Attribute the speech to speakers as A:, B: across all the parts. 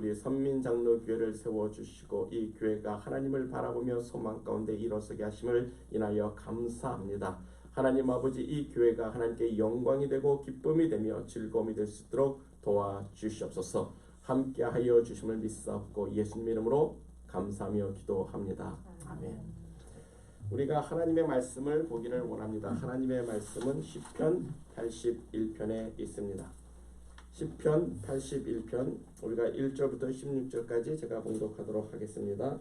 A: 우리 선민장로교회를 세워주시고 이 교회가 하나님을 바라보며 소망 가운데 일어서게 하심을 인하여 감사합니다. 하나님 아버지, 이 교회가 하나님께 영광이 되고 기쁨이 되며 즐거움이 될 수 있도록 도와주시옵소서. 함께하여 주심을 믿사옵고 예수님 이름으로 감사하며 기도합니다. 아멘. 우리가 하나님의 말씀을 보기를 원합니다. 하나님의 말씀은 시편 81편에 있습니다. 시편 81편 우리가 1절부터 16절까지 제가 봉독하도록 하겠습니다.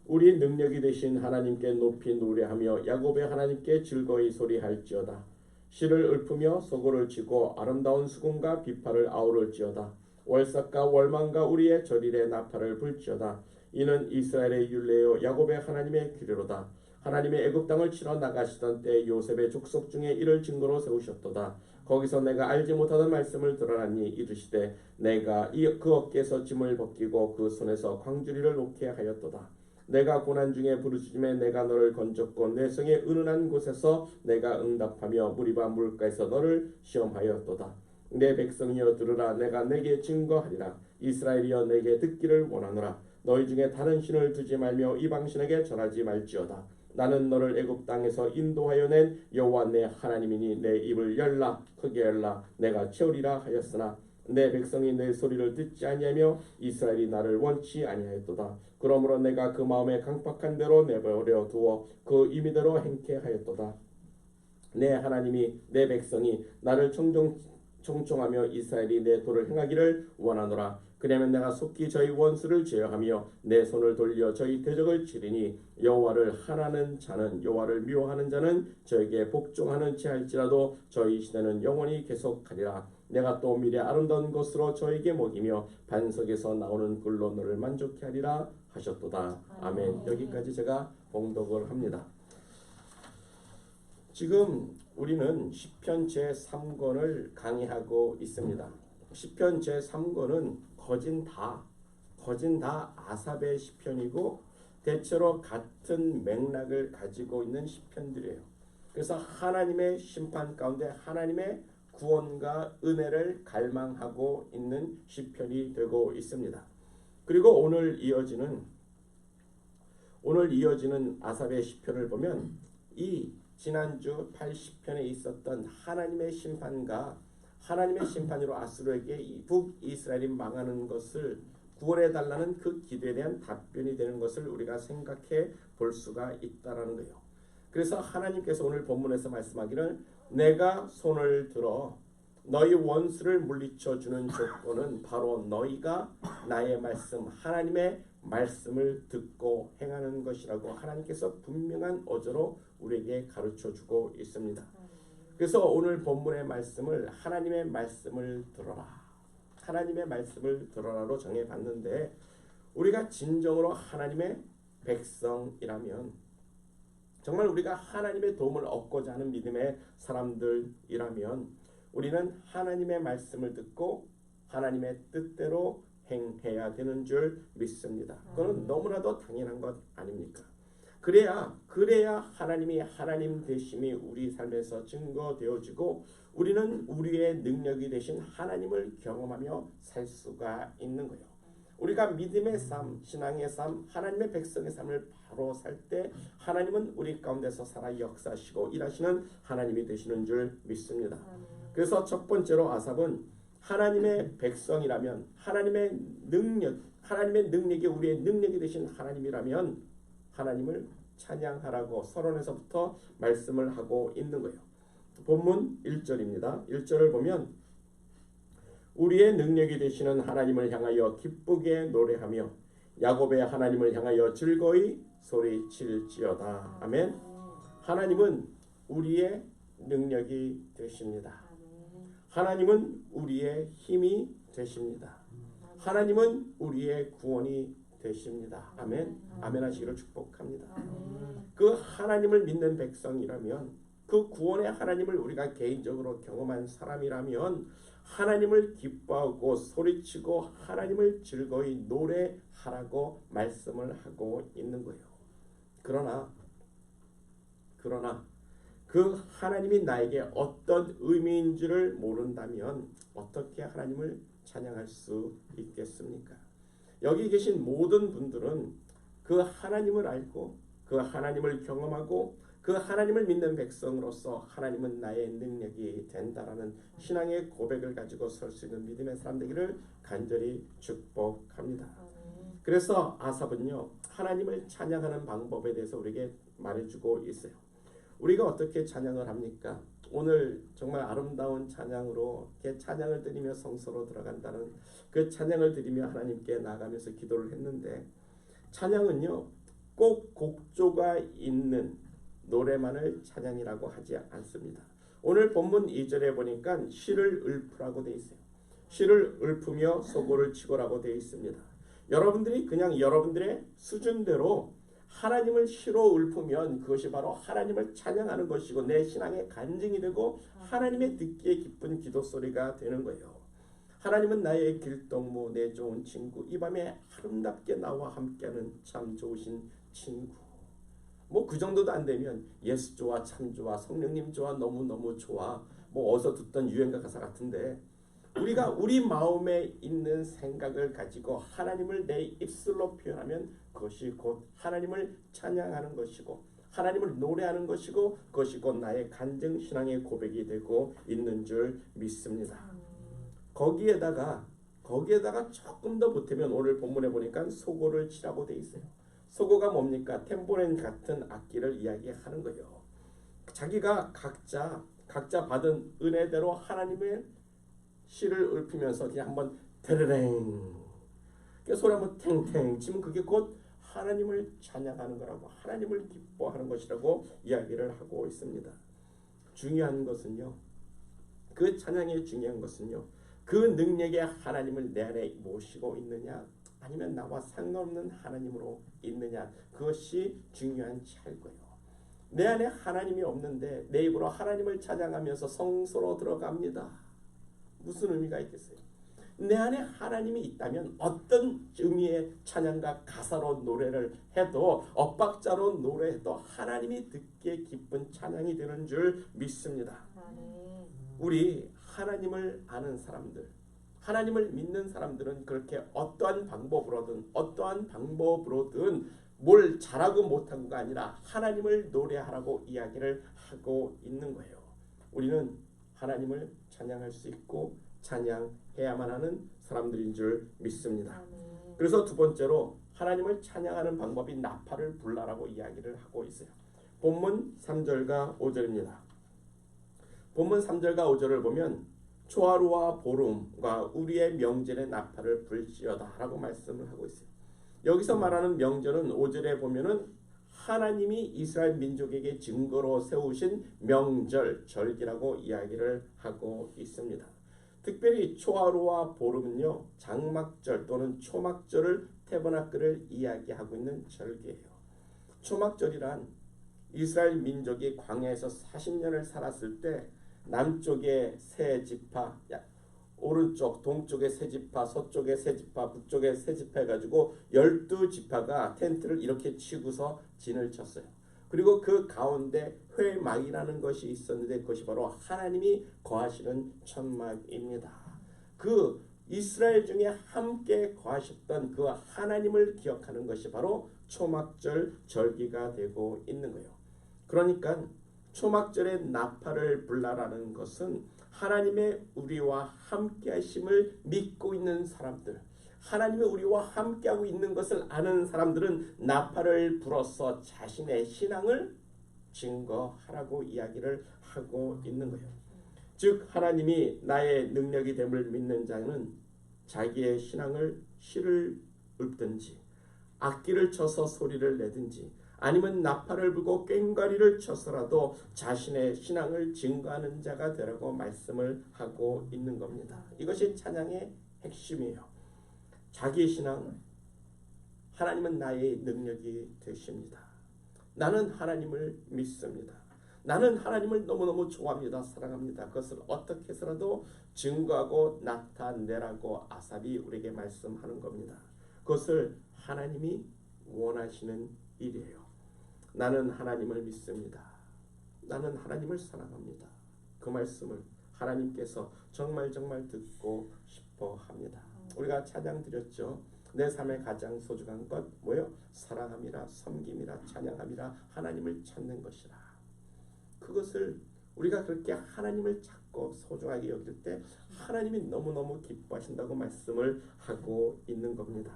A: 우리 능력이 되신 하나님께 높이 노래하며 야곱의 하나님께 즐거이 소리할지어다. 실을 읊으며 소고를 치고 아름다운 수금과 비파를 아우를지어다. 월삭과 월망과 우리의 절일의 나팔을 불지어다. 이는 이스라엘의 율례요 야곱의 하나님의 규례로다. 하나님의 애굽 땅을 치러 나가시던 때 요셉의 족속 중에 이를 증거로 세우셨도다. 거기서 내가 알지 못하던 말씀을 드러나니 이르시되 내가 그 어깨에서 짐을 벗기고 그 손에서 광주리를 놓게 하였도다. 내가 고난 중에 부르짖음에 내가 너를 건졌고 내 성의 은은한 곳에서 내가 응답하며 무리바 물가에서 너를 시험하였도다. 내 백성이여 들으라. 내가 내게 증거하리라. 이스라엘이여 내게 듣기를 원하노라. 너희 중에 다른 신을 두지 말며 이방신에게 절하지 말지어다. 나는 너를 애굽 땅에서 인도하여 낸 여호와 내 하나님이니 내 입을 열라 크게 열라 내가 채우리라 하였으나 내 백성이 내 소리를 듣지 아니하며 이스라엘이 나를 원치 아니하였도다. 그러므로 내가 그 마음에 강팍한 대로 내버려 두어 그 임의대로 행케 하였도다. 내 하나님이 내 백성이 나를 청종하며 이스라엘이 내 도를 행하기를 원하노라. 그러면 내가 속히 저희 원수를 제어하며 내 손을 돌려 저희 대적을 치리니 여호와를 하나는 자는 여호와를 미워하는 자는 저에게 복종하는 체 할지라도 저희 시대는 영원히 계속하리라. 내가 또 미래 아름다운 것으로 저에게 먹이며 반석에서 나오는 꿀로 너를 만족케 하리라 하셨도다. 아멘. 여기까지 제가 봉독을 합니다. 지금 우리는 시편 제3권을 강의하고 있습니다. 시편 제3권은 거진 다 아삽의 시편이고 대체로 같은 맥락을 가지고 있는 시편들이에요. 그래서 하나님의 심판 가운데 하나님의 구원과 은혜를 갈망하고 있는 시편이 되고 있습니다. 그리고 오늘 이어지는 아삽의 시편을 보면 이 지난주 80편에 있었던 하나님의 심판과 하나님의 심판으로 아수르에게 북이스라엘이 망하는 것을 구원해달라는 그 기도에 대한 답변이 되는 것을 우리가 생각해 볼 수가 있다라는 거예요. 그래서 하나님께서 오늘 본문에서 말씀하기를 내가 손을 들어 너희 원수를 물리쳐 주는 조건은 바로 너희가 나의 말씀 하나님의 말씀을 듣고 행하는 것이라고 하나님께서 분명한 어조로 우리에게 가르쳐주고 있습니다. 그래서 오늘 본문의 말씀을 하나님의 말씀을 들어라. 하나님의 말씀을 들어라로 정해봤는데 우리가 진정으로 하나님의 백성이라면 정말 우리가 하나님의 도움을 얻고자 하는 믿음의 사람들이라면 우리는 하나님의 말씀을 듣고 하나님의 뜻대로 행해야 되는 줄 믿습니다. 그건 너무나도 당연한 것 아닙니까? 그래야 하나님이 하나님 되심이 우리 삶에서 증거되어지고 우리는 우리의 능력이 되신 하나님을 경험하며 살 수가 있는 거예요. 우리가 믿음의 삶, 신앙의 삶, 하나님의 백성의 삶을 바로 살 때 하나님은 우리 가운데서 살아 역사하시고 일하시는 하나님이 되시는 줄 믿습니다. 그래서 첫 번째로 아삽은 하나님의 백성이라면 하나님의 능력이 우리의 능력이 되신 하나님이라면 하나님을 찬양하라고 서론에서부터 말씀을 하고 있는 거예요. 본문 1절입니다. 1절을 보면 우리의 능력이 되시는 하나님을 향하여 기쁘게 노래하며 야곱의 하나님을 향하여 즐거이 소리칠지어다. 아멘. 하나님은 우리의 능력이 되십니다. 하나님은 우리의 힘이 되십니다. 하나님은 우리의 구원이 되십니다. 아멘. 아멘 하시기를 축복합니다. 그 하나님을 믿는 백성이라면 그 구원의 하나님을 우리가 개인적으로 경험한 사람이라면 하나님을 기뻐하고 소리치고 하나님을 즐거이 노래하라고 말씀을 하고 있는 거예요. 그러나 그 하나님이 나에게 어떤 의미인지를 모른다면 어떻게 하나님을 찬양할 수 있겠습니까? 여기 계신 모든 분들은 그 하나님을 알고 그 하나님을 경험하고 그 하나님을 믿는 백성으로서 하나님은 나의 능력이 된다라는 신앙의 고백을 가지고 설 수 있는 믿음의 사람 되기를 간절히 축복합니다. 그래서 아삽은요 하나님을 찬양하는 방법에 대해서 우리에게 말해주고 있어요. 우리가 어떻게 찬양을 합니까? 오늘 정말 아름다운 찬양으로 이렇게 찬양을 드리며 성소로 들어간다는 그 찬양을 드리며 하나님께 나아가면서 기도를 했는데 찬양은요 꼭 곡조가 있는 노래만을 찬양이라고 하지 않습니다. 오늘 본문 2절에 보니까 시를 읊으라고 되어 있어요. 시를 읊으며 소고를 치고라고 되어 있습니다. 여러분들이 그냥 여러분들의 수준대로 하나님을 시로 읊으면 그것이 바로 하나님을 찬양하는 것이고 내 신앙의 간증이 되고 하나님의 듣기에 기쁜 기도 소리가 되는 거예요. 하나님은 나의 길동무 내 좋은 친구 이 밤에 아름답게 나와 함께하는 참 좋으신 친구. 뭐 그 정도도 안 되면 예수 좋아 참 좋아 성령님 좋아 너무너무 좋아 뭐 어디서 듣던 유행가 가사 같은데 우리가 우리 마음에 있는 생각을 가지고 하나님을 내 입술로 표현하면 그것이 곧 하나님을 찬양하는 것이고 하나님을 노래하는 것이고 그것이 곧 나의 간증 신앙의 고백이 되고 있는 줄 믿습니다. 거기에다가 조금 더 보태면 오늘 본문에 보니까 소고를 치라고 돼 있어요. 소고가 뭡니까? 탬보린 같은 악기를 이야기하는 거예요. 자기가 각자 받은 은혜대로 하나님의 시를 읊으면서 그냥 한번 데르랭 소리 한번 탱탱 치면 그게 곧 하나님을 찬양하는 거라고 하나님을 기뻐하는 것이라고 이야기를 하고 있습니다. 중요한 것은요. 그 찬양의 중요한 것은요. 그 능력의 하나님을 내 안에 모시고 있느냐 아니면 나와 상관없는 하나님으로 있느냐 그것이 중요한 차일 거예요. 내 안에 하나님이 없는데 내 입으로 하나님을 찬양하면서 성소로 들어갑니다. 무슨 의미가 있겠어요? 내 안에 하나님이 있다면 어떤 의미의 찬양과 가사로 노래를 해도 엇박자로 노래해도 하나님이 듣기에 기쁜 찬양이 되는 줄 믿습니다. 우리 하나님을 아는 사람들 하나님을 믿는 사람들은 그렇게 어떠한 방법으로든 뭘 잘하고 못하고가 아니라 하나님을 노래하라고 이야기를 하고 있는 거예요. 우리는 하나님을 찬양할 수 있고 찬양해야만 하는 사람들인 줄 믿습니다. 그래서 두 번째로 하나님을 찬양하는 방법이 나팔을 불라라고 이야기를 하고 있어요. 본문 3절과 5절입니다. 본문 3절과 5절을 보면 초하루와 보름과 우리의 명절에 나팔을 불지어다 라고 말씀을 하고 있어요. 여기서 말하는 명절은 5절에 보면은 하나님이 이스라엘 민족에게 증거로 세우신 명절, 절기라고 이야기를 하고 있습니다. 특별히 초하루와 보름은요. 장막절 또는 초막절을 태버나클을 이야기하고 있는 절기예요. 초막절이란 이스라엘 민족이 광야에서 40년을 살았을 때 남쪽에 세 지파, 오른쪽 동쪽에 세 지파, 서쪽에 세 지파, 북쪽에 세 지파 해가지고 12지파가 텐트를 이렇게 치고서 진을 쳤어요. 그리고 그 가운데 회막이라는 것이 있었는데 그것이 바로 하나님이 거하시는 천막입니다. 그 이스라엘 중에 함께 거하셨던 그 하나님을 기억하는 것이 바로 초막절 절기가 되고 있는 거예요. 그러니까 초막절에 나팔을 불라라는 것은 하나님의 우리와 함께 하심을 믿고 있는 사람들, 하나님이 우리와 함께하고 있는 것을 아는 사람들은 나팔을 불어서 자신의 신앙을 증거하라고 이야기를 하고 있는 거예요. 즉 하나님이 나의 능력이 됨을 믿는 자는 자기의 신앙을 시를 읊든지 악기를 쳐서 소리를 내든지 아니면 나팔을 불고 꽹과리를 쳐서라도 자신의 신앙을 증거하는 자가 되라고 말씀을 하고 있는 겁니다. 이것이 찬양의 핵심이에요. 자기의 신앙, 하나님은 나의 능력이 되십니다. 나는 하나님을 믿습니다. 나는 하나님을 너무너무 좋아합니다. 사랑합니다. 그것을 어떻게 해서라도 증거하고 나타내라고 아삽이 우리에게 말씀하는 겁니다. 그것을 하나님이 원하시는 일이에요. 나는 하나님을 믿습니다. 나는 하나님을 사랑합니다. 그 말씀을 하나님께서 정말 듣고 싶어 합니다. 우리가 찬양 드렸죠. 내 삶에 가장 소중한 것 뭐요? 사랑함이라, 섬김이라, 찬양함이라, 하나님을 찾는 것이라. 그것을 우리가 그렇게 하나님을 찾고 소중하게 여길 때 하나님이 너무너무 기뻐하신다고 말씀을 하고 있는 겁니다.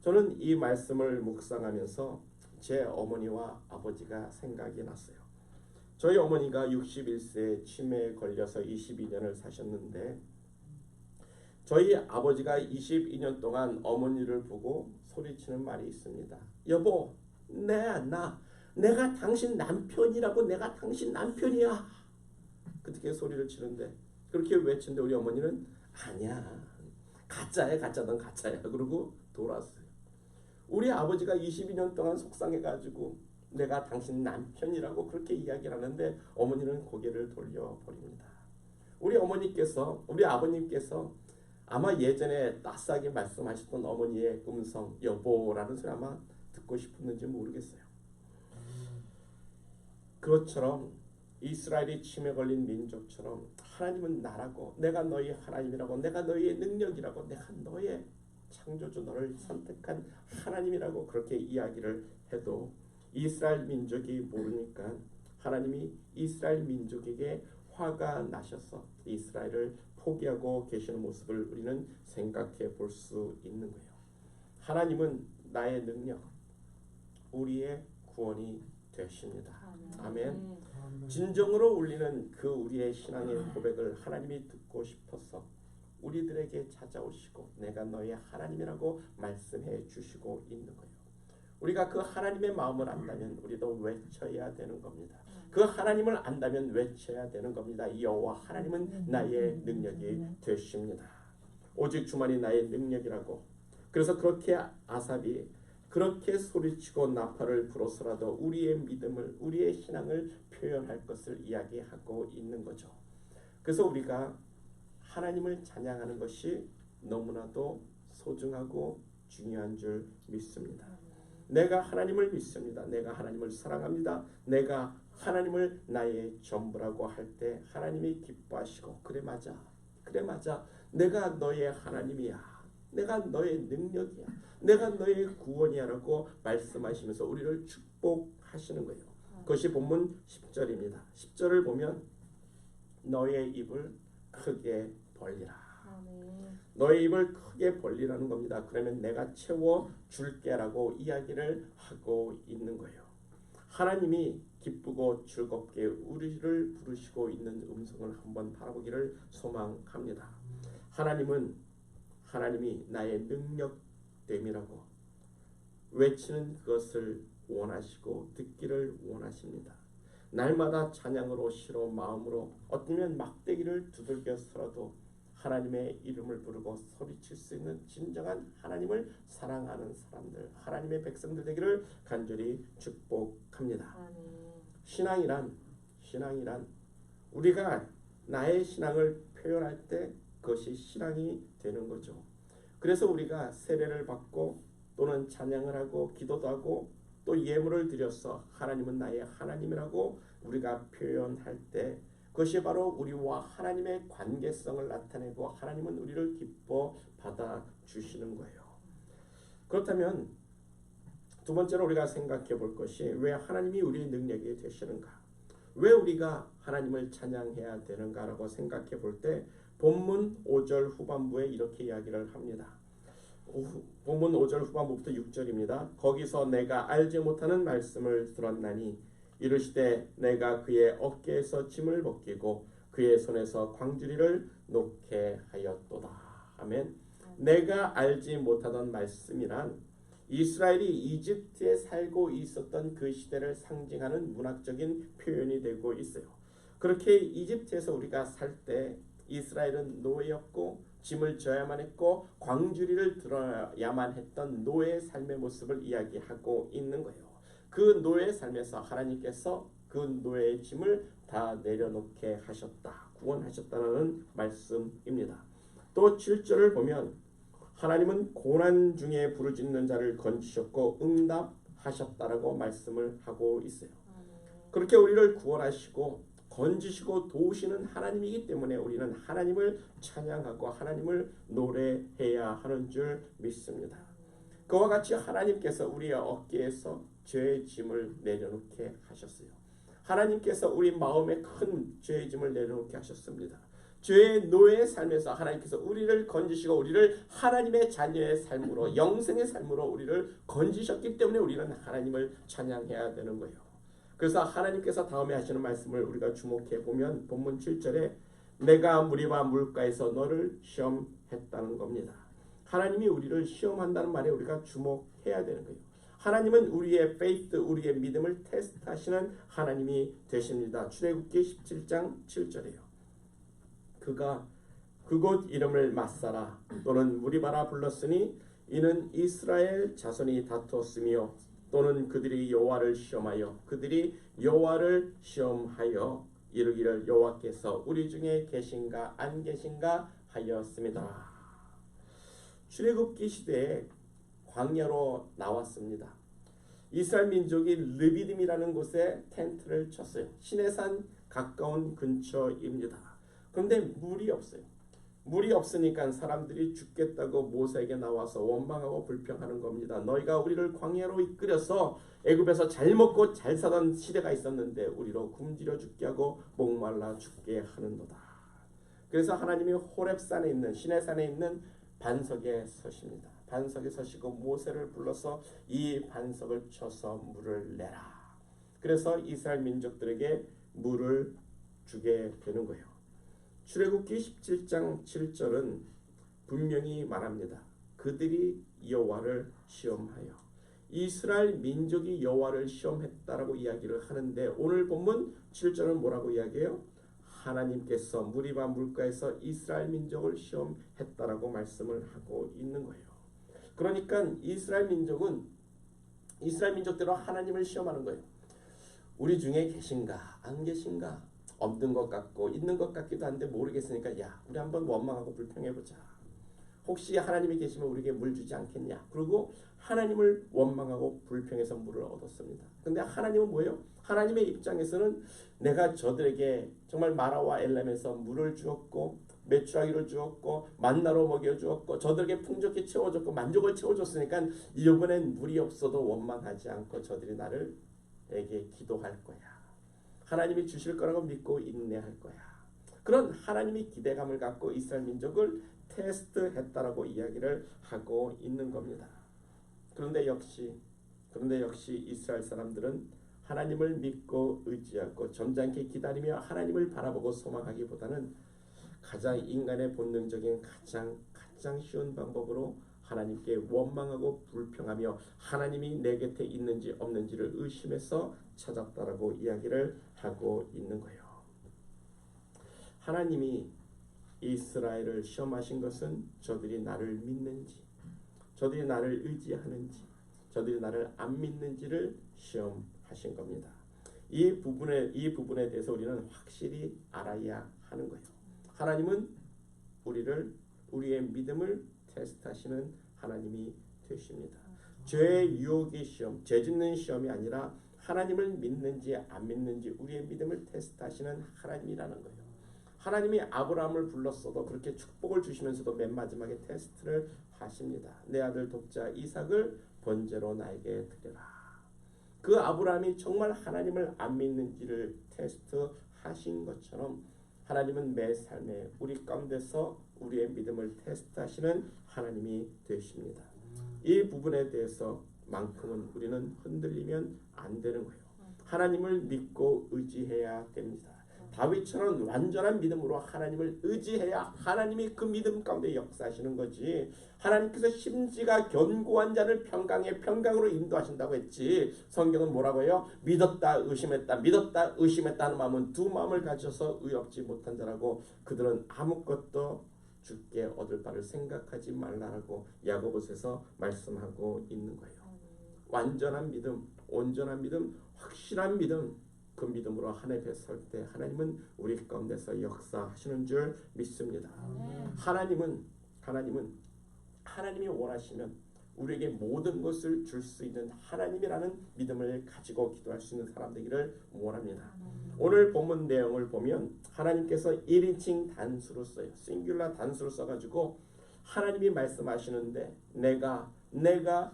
A: 저는 이 말씀을 묵상하면서 제 어머니와 아버지가 생각이 났어요. 저희 어머니가 61세에 치매에 걸려서 22년을 사셨는데 저희 아버지가 22년 동안 어머니를 보고 소리치는 말이 있습니다. 여보, 내가 당신 남편이라고, 내가 당신 남편이야. 그렇게 소리를 치는데, 그렇게 외치는데 우리 어머니는 아니야, 가짜야, 가짜든 가짜야. 그러고 돌아왔어요. 우리 아버지가 22년 동안 속상해가지고 내가 당신 남편이라고 그렇게 이야기를 하는데 어머니는 고개를 돌려버립니다. 우리 아버님께서 아마 예전에 낯싸게 말씀하셨던 어머니의 음성, 여보라는 소리 아마 듣고 싶었는지 모르겠어요. 그것처럼 이스라엘이 치매 걸린 민족처럼 하나님은 나라고, 내가 너희 하나님이라고, 내가 너희의 능력이라고, 내가 너의 창조주, 너를 선택한 하나님이라고 그렇게 이야기를 해도 이스라엘 민족이 모르니까 하나님이 이스라엘 민족에게 화가 나셔서 이스라엘을 포기하고 계시는 모습을 우리는 생각해 볼 수 있는 거예요. 하나님은 나의 능력, 우리의 구원이 되십니다. 아멘. 진정으로 울리는 그 우리의 신앙의 고백을 하나님이 듣고 싶어서 우리들에게 찾아오시고 내가 너의 하나님이라고 말씀해 주시고 있는 거예요. 우리가 그 하나님의 마음을 안다면 우리도 외쳐야 되는 겁니다. 그 하나님을 안다면 외쳐야 되는 겁니다. 여호와 하나님은 나의 능력이 되십니다. 오직 주만이 나의 능력이라고. 그래서 그렇게 아삽이 그렇게 소리치고 나팔을 불어서라도 우리의 믿음을, 우리의 신앙을 표현할 것을 이야기하고 있는 거죠. 그래서 우리가 하나님을 찬양하는 것이 너무나도 소중하고 중요한 줄 믿습니다. 내가 하나님을 믿습니다. 내가 하나님을 사랑합니다. 내가 하나님을 나의 전부라고 할 때 하나님이 기뻐하시고 그래 맞아. 내가 너의 하나님이야. 내가 너의 능력이야. 내가 너의 구원이야 라고 말씀하시면서 우리를 축복하시는 거예요. 그것이 본문 10절입니다. 10절을 보면 너의 입을 크게 벌리라. 너의 입을 크게 벌리라는 겁니다. 그러면 내가 채워줄게라고 이야기를 하고 있는 거예요. 하나님이 기쁘고 즐겁게 우리를 부르시고 있는 음성을 한번 바라보기를 소망합니다. 하나님이 나의 능력됨이라고 외치는 그것을 원하시고 듣기를 원하십니다. 날마다 찬양으로 시로 마음으로 어쩌면 막대기를 두들겨서라도 하나님의 이름을 부르고 소리칠 수 있는 진정한 하나님을 사랑하는 사람들, 하나님의 백성들 되기를 간절히 축복합니다. 신앙이란 우리가 나의 신앙을 표현할 때 그것이 신앙이 되는 거죠. 그래서 우리가 세례를 받고 또는 찬양을 하고 기도도 하고 또 예물을 드려서 하나님은 나의 하나님이라고 우리가 표현할 때 그것이 바로 우리와 하나님의 관계성을 나타내고 하나님은 우리를 기뻐 받아주시는 거예요. 그렇다면 두 번째로 우리가 생각해 볼 것이 왜 하나님이 우리의 능력이 되시는가? 왜 우리가 하나님을 찬양해야 되는가라고 생각해 볼 때 본문 5절 후반부에 이렇게 이야기를 합니다. 본문 5절 후반부부터 6절입니다. 거기서 내가 알지 못하는 말씀을 들었나니 이르시되 내가 그의 어깨에서 짐을 벗기고 그의 손에서 광주리를 놓게 하였도다. 아멘. 내가 알지 못하던 말씀이란 이스라엘이 이집트에 살고 있었던 그 시대를 상징하는 문학적인 표현이 되고 있어요. 그렇게 이집트에서 우리가 살 때 이스라엘은 노예였고 짐을 져야만 했고 광주리를 들어야만 했던 노예의 삶의 모습을 이야기하고 있는 거예요. 그 노예의 삶에서 하나님께서 그 노예의 짐을 다 내려놓게 하셨다. 구원하셨다는 말씀입니다. 또 7절을 보면 하나님은 고난 중에 부르짖는 자를 건지셨고 응답하셨다라고 말씀을 하고 있어요. 그렇게 우리를 구원하시고 건지시고 도우시는 하나님이기 때문에 우리는 하나님을 찬양하고 하나님을 노래해야 하는 줄 믿습니다. 그와 같이 하나님께서 우리의 어깨에서 죄의 짐을 내려놓게 하셨어요. 하나님께서 우리 마음에 큰 죄의 짐을 내려놓게 하셨습니다. 죄의 노예의 삶에서 하나님께서 우리를 건지시고 우리를 하나님의 자녀의 삶으로 영생의 삶으로 우리를 건지셨기 때문에 우리는 하나님을 찬양해야 되는 거예요. 그래서 하나님께서 다음에 하시는 말씀을 우리가 주목해 보면 본문 7절에 내가 무리와 물가에서 너를 시험했다는 겁니다. 하나님이 우리를 시험한다는 말에 우리가 주목해야 되는 거예요. 하나님은 우리의 faith, 우리의 믿음을 테스트하시는 하나님이 되십니다. 출애굽기 17장 7절이에요. 그가 그곳 이름을 마사라 또는 무리바라 불렀으니 이는 이스라엘 자손이 다투었으며 또는 그들이 여호와를 시험하여 이르기를 여호와께서 우리 중에 계신가 안 계신가 하였습니다. 출애굽기 시대에 광야로 나왔습니다. 이스라엘 민족이 르비딤이라는 곳에 텐트를 쳤어요. 시내산 가까운 근처입니다. 그런데 물이 없어요. 물이 없으니까 사람들이 죽겠다고 모세에게 나와서 원망하고 불평하는 겁니다. 너희가 우리를 광야로 이끌어서 애굽에서 잘 먹고 잘 사던 시대가 있었는데 우리로 굶주려 죽게 하고 목말라 죽게 하는도다. 그래서 하나님이 호렙산에 있는 시내산에 있는 반석에 서십니다. 반석에 서시고 모세를 불러서 이 반석을 쳐서 물을 내라. 그래서 이스라엘 민족들에게 물을 주게 되는 거예요. 출애굽기 17장 7절은 분명히 말합니다. 그들이 여호와를 시험하여 이스라엘 민족이 여호와를 시험했다라고 이야기를 하는데 오늘 본문 7절은 뭐라고 이야기해요? 하나님께서 무리바 물가에서 이스라엘 민족을 시험했다라고 말씀을 하고 있는 거예요. 그러니까 이스라엘 민족은 이스라엘 민족대로 하나님을 시험하는 거예요. 우리 중에 계신가 안 계신가? 없는 것 같고 있는 것 같기도 한데 모르겠으니까 야 우리 한번 원망하고 불평해보자. 혹시 하나님이 계시면 우리에게 물 주지 않겠냐. 그리고 하나님을 원망하고 불평해서 물을 얻었습니다. 근데 하나님은 뭐예요? 하나님의 입장에서는 내가 저들에게 정말 마라와 엘람에서 물을 주었고 메추라기를 주었고 만나로 먹여주었고 저들에게 풍족히 채워줬고 만족을 채워줬으니까 이번엔 물이 없어도 원망하지 않고 저들이 나를에게 기도할 거야. 하나님이 주실 거라고 믿고 인내할 거야. 그런 하나님이 기대감을 갖고 이스라엘 민족을 테스트했다라고 이야기를 하고 있는 겁니다. 그런데 역시 이스라엘 사람들은 하나님을 믿고 의지하고 점잖게 기다리며 하나님을 바라보고 소망하기보다는 가장 인간의 본능적인 가장 쉬운 방법으로 하나님께 원망하고 불평하며 하나님이 내 곁에 있는지 없는지를 의심해서 찾았다라고 이야기를 하고 있는 거예요. 하나님이 이스라엘을 시험하신 것은 저들이 나를 믿는지, 저들이 나를 의지하는지, 저들이 나를 안 믿는지를 시험하신 겁니다. 이 부분에 대해서 우리는 확실히 알아야 하는 거예요. 하나님은 우리의 믿음을 테스트하시는 하나님이 되십니다. 죄의 유혹의 시험, 죄 짓는 시험이 아니라 하나님을 믿는지 안 믿는지 우리의 믿음을 테스트하시는 하나님이라는 거예요. 하나님이 아브라함을 불렀어도 그렇게 축복을 주시면서도 맨 마지막에 테스트를 하십니다. 내 아들 독자 이삭을 번제로 나에게 드려라. 그 아브라함이 정말 하나님을 안 믿는지를 테스트하신 것처럼 하나님은 매 삶에 우리 가운데서 우리의 믿음을 테스트하시는 하나님이 되십니다. 이 부분에 대해서만큼은 우리는 흔들리면 안 되는 거예요. 하나님을 믿고 의지해야 됩니다. 다윗처럼 완전한 믿음으로 하나님을 의지해야 하나님이 그 믿음 가운데 역사하시는 거지. 하나님께서 심지가 견고한 자를 평강으로 인도하신다고 했지. 성경은 뭐라고 해요? 믿었다 의심했다 믿었다 의심했다는 마음은 두 마음을 가져서 의롭지 못한 자라고 그들은 아무것도 주께 얻을 바를 생각하지 말라라고 야고보서에서 말씀하고 있는 거예요. 완전한 믿음, 온전한 믿음, 확실한 믿음, 그 믿음으로 하나님 앞에 설 때 하나님은 우리 가운데서 역사하시는 줄 믿습니다. 하나님이 원하시면 우리에게 모든 것을 줄 수 있는 하나님이라는 믿음을 가지고 기도할 수 있는 사람 되기를 원합니다. 오늘 본문 내용을 보면 하나님께서 1인칭 단수로 써요. 싱귤라 단수로 써가지고 하나님이 말씀하시는데 내가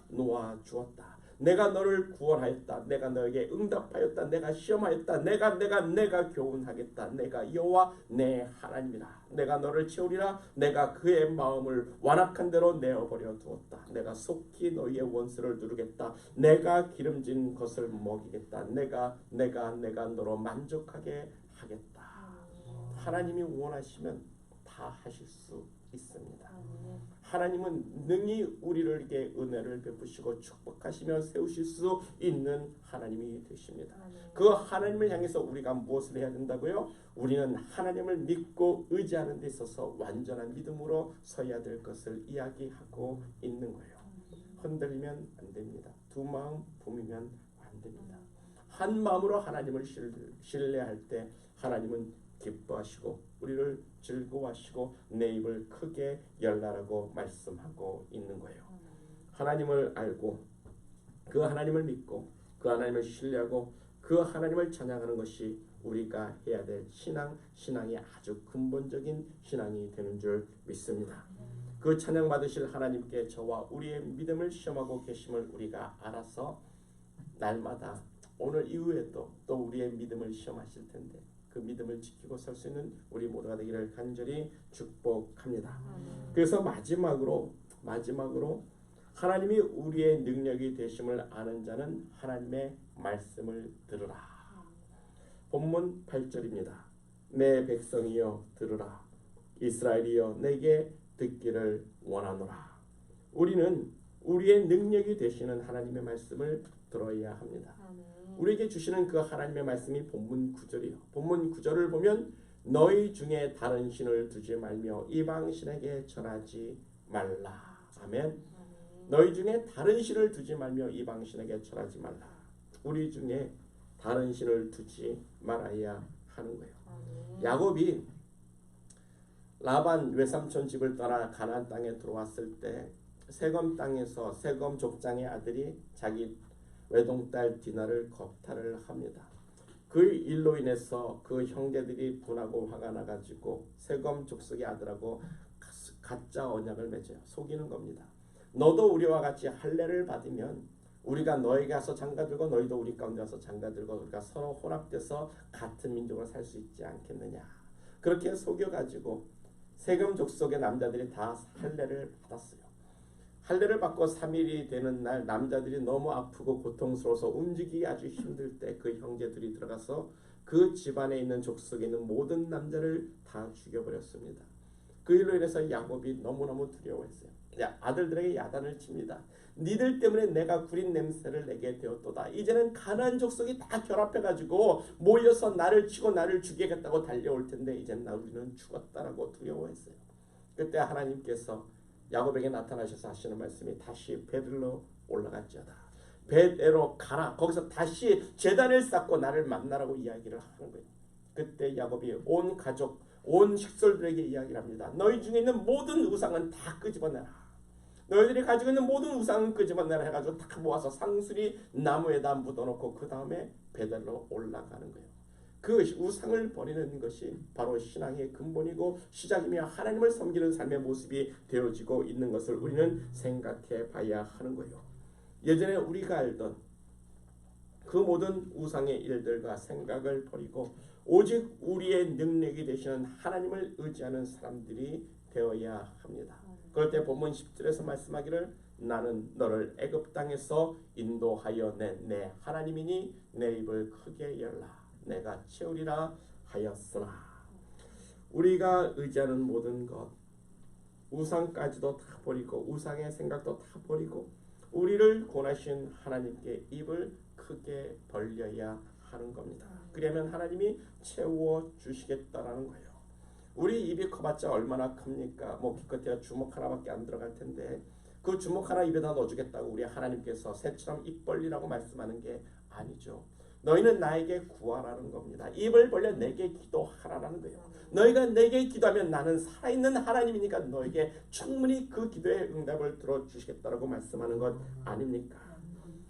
A: 놓아주었다. 내가 너를 구원하였다. 내가 너에게 응답하였다. 내가 시험하였다. 내가 교훈하겠다. 내가 여호와 내 하나님이다. 내가 너를 채우리라. 내가 그의 마음을 완악한 대로 내어버려 두었다. 내가 속히 너희의 원수를 누르겠다. 내가 기름진 것을 먹이겠다. 내가 너로 만족하게 하겠다. 하나님이 원하시면 다 하실 수 있습니다. 하나님은 능히 우리에게 은혜를 베푸시고 축복하시며 세우실 수 있는 하나님이 되십니다. 그 하나님을 향해서 우리가 무엇을 해야 된다고요? 우리는 하나님을 믿고 의지하는 데 있어서 완전한 믿음으로 서야 될 것을 이야기하고 있는 거예요. 흔들리면 안 됩니다. 두 마음 붐이면 안 됩니다. 한 마음으로 하나님을 신뢰할 때 하나님은 기뻐하시고 우리를 즐거워하시고 내 입을 크게 열라라고 말씀하고 있는 거예요. 하나님을 알고 그 하나님을 믿고 그 하나님을 신뢰하고 그 하나님을 찬양하는 것이 우리가 해야 될 신앙이 아주 근본적인 신앙이 되는 줄 믿습니다. 그 찬양 받으실 하나님께 저와 우리의 믿음을 시험하고 계심을 우리가 알아서 날마다 오늘 이후에도 또 우리의 믿음을 시험하실 텐데 그 믿음을 지키고 설 수 있는 우리 모두가 되기를 간절히 축복합니다. 그래서 마지막으로 하나님이 우리의 능력이 되심을 아는 자는 하나님의 말씀을 들으라. 본문 8절입니다. 내 백성이여 들으라. 이스라엘이여 내게 듣기를 원하노라. 우리는 우리의 능력이 되시는 하나님의 말씀을 들어야 합니다. 우리에게 주시는 그 하나님의 말씀이 본문 9절이요. 본문 9절을 보면 너희 중에 다른 신을 두지 말며 이방 신에게 절하지 말라. 아멘. 너희 중에 다른 신을 두지 말며 이방 신에게 절하지 말라. 우리 중에 다른 신을 두지 말아야 하는 거예요. 야곱이 라반 외삼촌 집을 떠나 가나안 땅에 들어왔을 때 세검 땅에서 세검 족장의 아들이 자기 외동딸 디나를 겁탈을 합니다. 그 일로 인해서 그 형제들이 분하고 화가 나가지고 세검 족속의 아들하고 가짜 언약을 맺어요. 속이는 겁니다. 너도 우리와 같이 할례를 받으면 우리가 너에게 가서 장가들고 너희도 우리 가운데 와서 장가들고 우리가 서로 혼합돼서 같은 민족으로 살 수 있지 않겠느냐. 그렇게 속여가지고 세검 족속의 남자들이 다 할례를 받았어요. 할례를 받고 3일이 되는 날 남자들이 너무 아프고 고통스러워서 움직이기 아주 힘들 때 그 형제들이 들어가서 그 집안에 있는 족속에 있는 모든 남자를 다 죽여버렸습니다. 그 일로 인해서 야곱이 너무너무 두려워했어요. 아들들에게 야단을 칩니다. 니들 때문에 내가 구린 냄새를 내게 되었도다. 이제는 가나안 족속이 다 결합해가지고 모여서 나를 치고 나를 죽이겠다고 달려올 텐데 이제는 우리는 죽었다라고 두려워했어요. 그때 하나님께서 야곱에게 나타나셔서 하시는 말씀이 다시 베들로 올라갔지어다. 베델로 가라. 거기서 다시 제단을 쌓고 나를 만나라고 이야기를 하는 거예요. 그때 야곱이 온 가족, 온 식솔들에게 이야기를 합니다. 너희 중에 있는 모든 우상은 다 끄집어내라. 너희들이 가지고 있는 모든 우상은 끄집어내라 해가지고 다 모아서 상수리 나무에다 묻어놓고 그 다음에 베델로 올라가는 거예요. 그 우상을 버리는 것이 바로 신앙의 근본이고 시작이며 하나님을 섬기는 삶의 모습이 되어지고 있는 것을 우리는 생각해 봐야 하는 거예요. 예전에 우리가 알던 그 모든 우상의 일들과 생각을 버리고 오직 우리의 능력이 되시는 하나님을 의지하는 사람들이 되어야 합니다. 그럴 때 본문 10절에서 말씀하기를 나는 너를 애굽 땅에서 인도하여 내 하나님이니 내 입을 크게 열라. 내가 채우리라 하였으나. 우리가 의지하는 모든 것 우상까지도 다 버리고 우상의 생각도 다 버리고 우리를 권하신 하나님께 입을 크게 벌려야 하는 겁니다. 그러면 하나님이 채워 주시겠다라는 거예요. 우리 입이 커봤자 얼마나 큽니까? 뭐 기껏해야 주먹 하나밖에 안 들어갈 텐데 그 주먹 하나 입에다 넣어주겠다고 우리 하나님께서 새처럼 입 벌리라고 말씀하는 게 아니죠. 너희는 나에게 구하라는 겁니다. 입을 벌려 내게 기도하라는 거예요. 너희가 내게 기도하면 나는 살아있는 하나님이니까 너에게 충분히 그 기도의 응답을 들어주시겠다라고 말씀하는 것 아닙니까?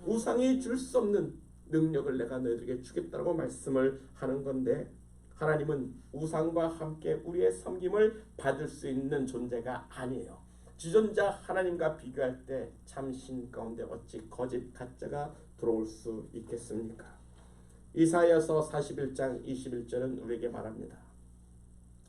A: 우상이 줄 수 없는 능력을 내가 너희들에게 주겠다라고 말씀을 하는 건데, 하나님은 우상과 함께 우리의 섬김을 받을 수 있는 존재가 아니에요. 지존자 하나님과 비교할 때 참 신 가운데 어찌 거짓 가짜가 들어올 수 있겠습니까? 이사야서 41장 21절은 우리에게 말합니다.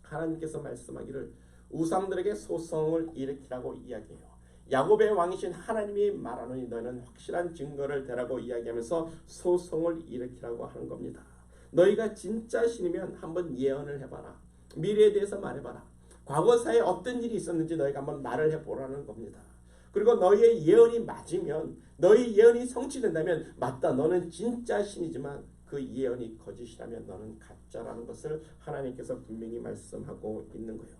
A: 하나님께서 말씀하기를 우상들에게 소송을 일으키라고 이야기해요. 야곱의 왕이신 하나님이 말하노니 너희는 확실한 증거를 대라고 이야기하면서 소송을 일으키라고 하는 겁니다. 너희가 진짜 신이면 한번 예언을 해봐라. 미래에 대해서 말해봐라. 과거사에 어떤 일이 있었는지 너희가 한번 말을 해보라는 겁니다. 그리고 너희의 예언이 맞으면, 너희 예언이 성취된다면, 맞다, 너는 진짜 신이지만 그 예언이 거짓이라면 너는 가짜라는 것을 하나님께서 분명히 말씀하고 있는 거예요.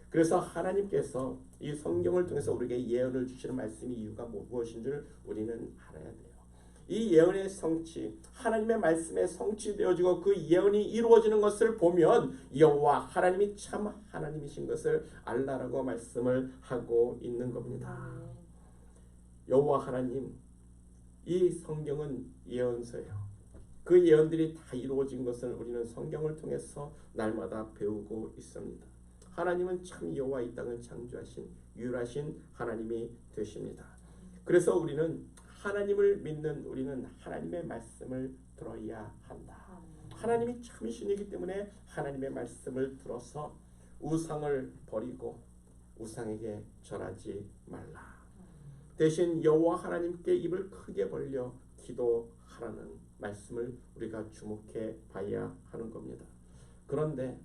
A: 그래서 하나님께서 이 성경을 통해서 우리에게 예언을 주시는 말씀이 이유가 무엇인 줄 우리는 알아야 돼요. 이 예언의 성취, 하나님의 말씀에 성취되어지고 그 예언이 이루어지는 것을 보면 여호와 하나님이 참 하나님이신 것을 알라라고 말씀을 하고 있는 겁니다. 여호와 하나님, 이 성경은 예언서예요. 그 예언들이 다 이루어진 것을 우리는 성경을 통해서 날마다 배우고 있습니다. 하나님은 참 여호와 이 땅을 창조하신 유일하신 하나님이 되십니다. 그래서 우리는 하나님을 믿는 우리는 하나님의 말씀을 들어야 한다. 하나님이 참 신이기 때문에 하나님의 말씀을 들어서 우상을 버리고 우상에게 절하지 말라. 대신 여호와 하나님께 입을 크게 벌려 기도하라는 말씀을 우리가 주목해 봐야 하는 겁니다. 그런데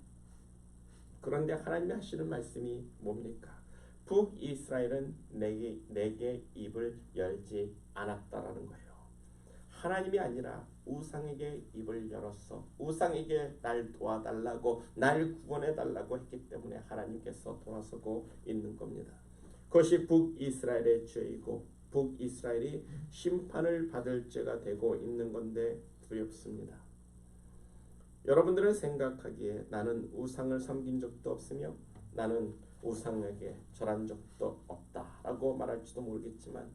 A: 하나님이 하시는 말씀이 뭡니까? 북이스라엘은 내게 입을 열지 않았다라는 거예요. 하나님이 아니라 우상에게 입을 열었어. 우상에게 날 도와달라고, 날 구원해달라고 했기 때문에 하나님께서 돌아서고 있는 겁니다. 그것이 북이스라엘의 죄이고 북이스라엘이 심판을 받을 죄가 되고 있는 건데 두렵습니다. 여러분들은 생각하기에 나는 우상을 섬긴 적도 없으며 나는 우상에게 절한 적도 없다라고 말할지도 모르겠지만,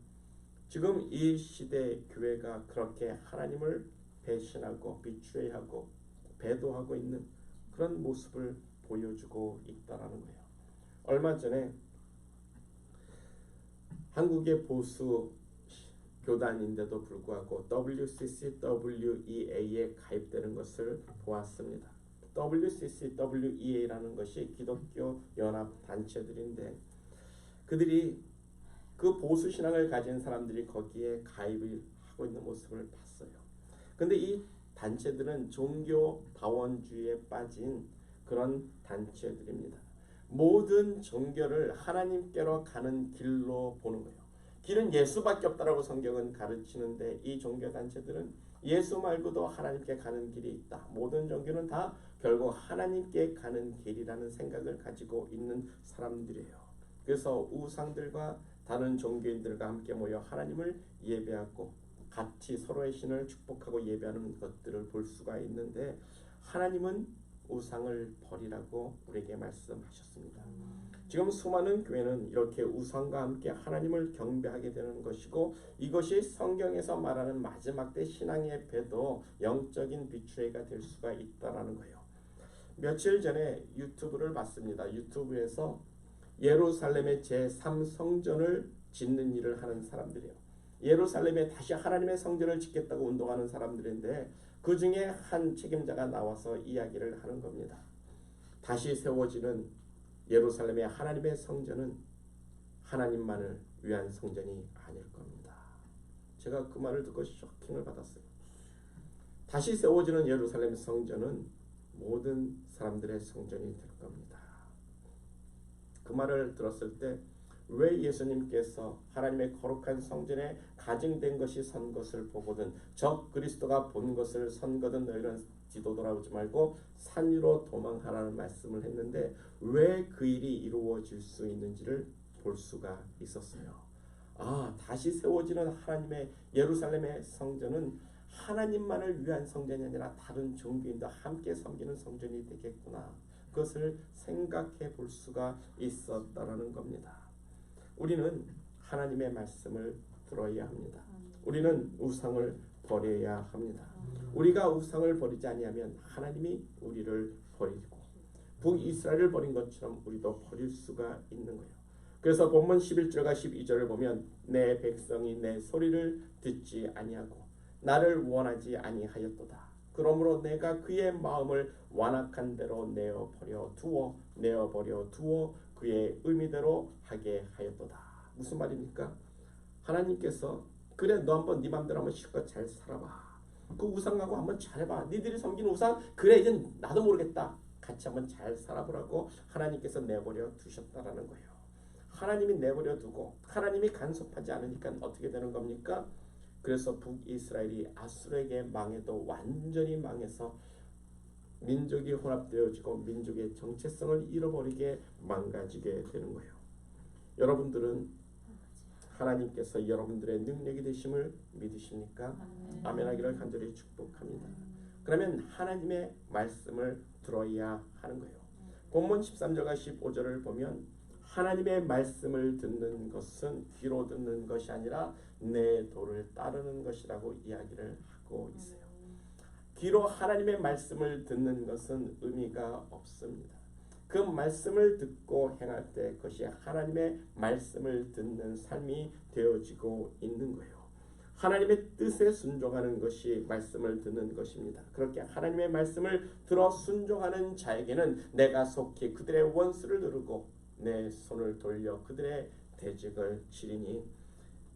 A: 지금 이 시대 교회가 그렇게 하나님을 배신하고 비추해하고 배도하고 있는 그런 모습을 보여주고 있다라는 거예요. 얼마 전에 한국의 보수 교단인데도 불구하고 WCCWEA에 가입되는 것을 보았습니다. WCCWEA라는 것이 기독교 연합 단체들인데, 그들이 그 보수 신앙을 가진 사람들이 거기에 가입을 하고 있는 모습을 봤어요. 근데 이 단체들은 종교 다원주의에 빠진 그런 단체들입니다. 모든 종교를 하나님께로 가는 길로 보는 거예요. 길은 예수밖에 없다라고 성경은 가르치는데, 이 종교 단체들은 예수 말고도 하나님께 가는 길이 있다. 모든 종교는 다 결국 하나님께 가는 길이라는 생각을 가지고 있는 사람들이에요. 그래서 우상들과 다른 종교인들과 함께 모여 하나님을 예배하고 같이 서로의 신을 축복하고 예배하는 것들을 볼 수가 있는데, 하나님은 우상을 버리라고 우리에게 말씀하셨습니다. 지금 수많은 교회는 이렇게 우상과 함께 하나님을 경배하게 되는 것이고, 이것이 성경에서 말하는 마지막 때 신앙의 배도 영적인 비추회가 될 수가 있다라는 거예요. 며칠 전에 유튜브를 봤습니다. 유튜브에서 예루살렘의 제3성전을 짓는 일을 하는 사람들이에요. 예루살렘에 다시 하나님의 성전을 짓겠다고 운동하는 사람들인데, 그 중에 한 책임자가 나와서 이야기를 하는 겁니다. 다시 세워지는 예루살렘의 하나님의 성전은 하나님만을 위한 성전이 아닐 겁니다. 제가 그 말을 듣고 쇼킹을 받았어요. 다시 세워지는 예루살렘 성전은 모든 사람들의 성전이 될 겁니다. 그 말을 들었을 때 왜 예수님께서 하나님의 거룩한 성전에 가증된 것이 선 것을 보거든 적 그리스도가 본 것을 선 거든 너희는 뒤도 돌아오지 말고 산 위로 도망하라는 말씀을 했는데, 왜 그 일이 이루어질 수 있는지를 볼 수가 있었어요. 다시 세워지는 하나님의 예루살렘의 성전은 하나님만을 위한 성전이 아니라 다른 종교인도 함께 섬기는 성전이 되겠구나. 그것을 생각해 볼 수가 있었다라는 겁니다. 우리는 하나님의 말씀을 들어야 합니다. 우리는 우상을 버려야 합니다. 우리가 우상을 버리지 아니하면 하나님이 우리를 버리고 북이스라엘을 버린 것처럼 우리도 버릴 수가 있는 거예요. 그래서 본문 11절과 12절을 보면 내 백성이 내 소리를 듣지 아니하고 나를 원하지 아니하였도다. 그러므로 내가 그의 마음을 완악한 대로 내어버려 두어 그의 의미대로 하게 하였도다. 무슨 말입니까? 하나님께서 그래 너 한번 네 맘대로 한번 실컷 잘 살아봐. 그 우상하고 한번 잘해봐. 니들이 섬기는 우상 그래 이제 나도 모르겠다. 같이 한번 잘 살아보라고 하나님께서 내버려 두셨다라는 거예요. 하나님이 내버려 두고 하나님이 간섭하지 않으니까 어떻게 되는 겁니까? 그래서 북이스라엘이 아수르에게 망해도 완전히 망해서 민족이 혼합되어지고 민족의 정체성을 잃어버리게 망가지게 되는 거예요. 여러분들은 하나님께서 여러분들의 능력이 되심을 믿으십니까? 아멘 하기를 간절히 축복합니다. 그러면 하나님의 말씀을 들어야 하는 거예요. 본문 13절과 15절을 보면 하나님의 말씀을 듣는 것은 귀로 듣는 것이 아니라 내 도를 따르는 것이라고 이야기를 하고 있어요. 귀로 하나님의 말씀을 듣는 것은 의미가 없습니다. 그 말씀을 듣고 행할 때 그것이 하나님의 말씀을 듣는 삶이 되어지고 있는 거예요. 하나님의 뜻에 순종하는 것이 말씀을 듣는 것입니다. 그렇게 하나님의 말씀을 들어 순종하는 자에게는 내가 속히 그들의 원수를 누르고 내 손을 돌려 그들의 대적을 치리니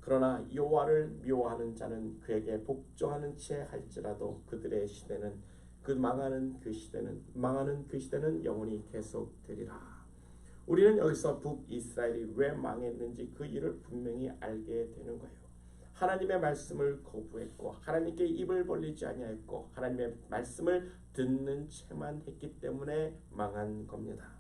A: 그러나 여호와를 미워하는 자는 그에게 복종하는 채 할지라도 그들의 시대는 망하는 그 시대는 영원히 계속되리라. 우리는 여기서 북이스라엘이 왜 망했는지 그 이유를 분명히 알게 되는 거예요. 하나님의 말씀을 거부했고 하나님께 입을 벌리지 아니하였고 하나님의 말씀을 듣는 채만 했기 때문에 망한 겁니다.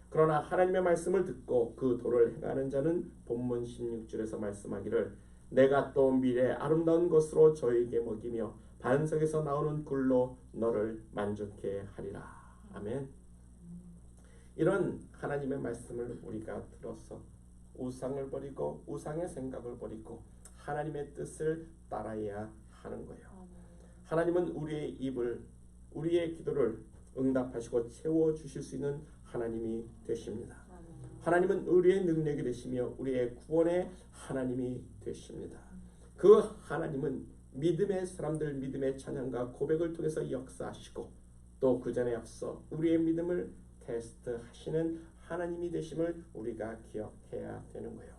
A: 그러나 하나님의 말씀을 듣고 그 도를 행하는 자는 본문 16절에서 말씀하기를 내가 또 미래 아름다운 것으로 저에게 먹이며 반석에서 나오는 굴로 너를 만족해 하리라. 아멘. 이런 하나님의 말씀을 우리가 들어서 우상을 버리고 우상의 생각을 버리고 하나님의 뜻을 따라야 하는 거예요. 하나님은 우리의 입을 우리의 기도를 응답하시고 채워주실 수 있는 하나님이 되십니다. 하나님은 우리의 능력이 되시며 우리의 구원의 하나님이 되십니다. 그 하나님은 믿음의 사람들 믿음의 찬양과 고백을 통해서 역사하시고 또 그 전에 앞서 우리의 믿음을 테스트하시는 하나님이 되심을 우리가 기억해야 되는 거예요.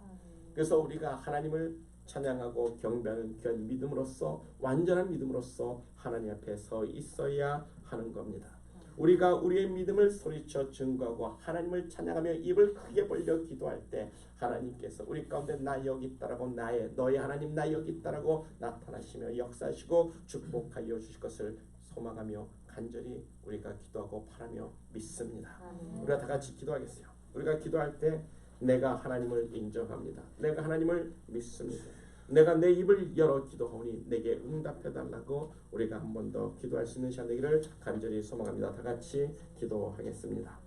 A: 그래서 우리가 하나님을 찬양하고 경배하는 그 믿음으로써 완전한 믿음으로써 하나님 앞에 서 있어야 하는 겁니다. 우리가 우리의 믿음을 소리쳐 증거하고 하나님을 찬양하며 입을 크게 벌려 기도할 때 하나님께서 우리 가운데 나 여기 있다라고 너의 하나님 나 여기 있다라고 나타나시며 역사하시고 축복하여 주실 것을 소망하며 간절히 우리가 기도하고 바라며 믿습니다. 우리가 다 같이 기도하겠어요. 우리가 기도할 때 내가 하나님을 인정합니다. 내가 하나님을 믿습니다. 내가 내 입을 열어 기도하오니 내게 응답해 달라고 우리가 한 번 더 기도할 수 있는 시간 되기를 간절히 소망합니다. 다 같이 기도하겠습니다.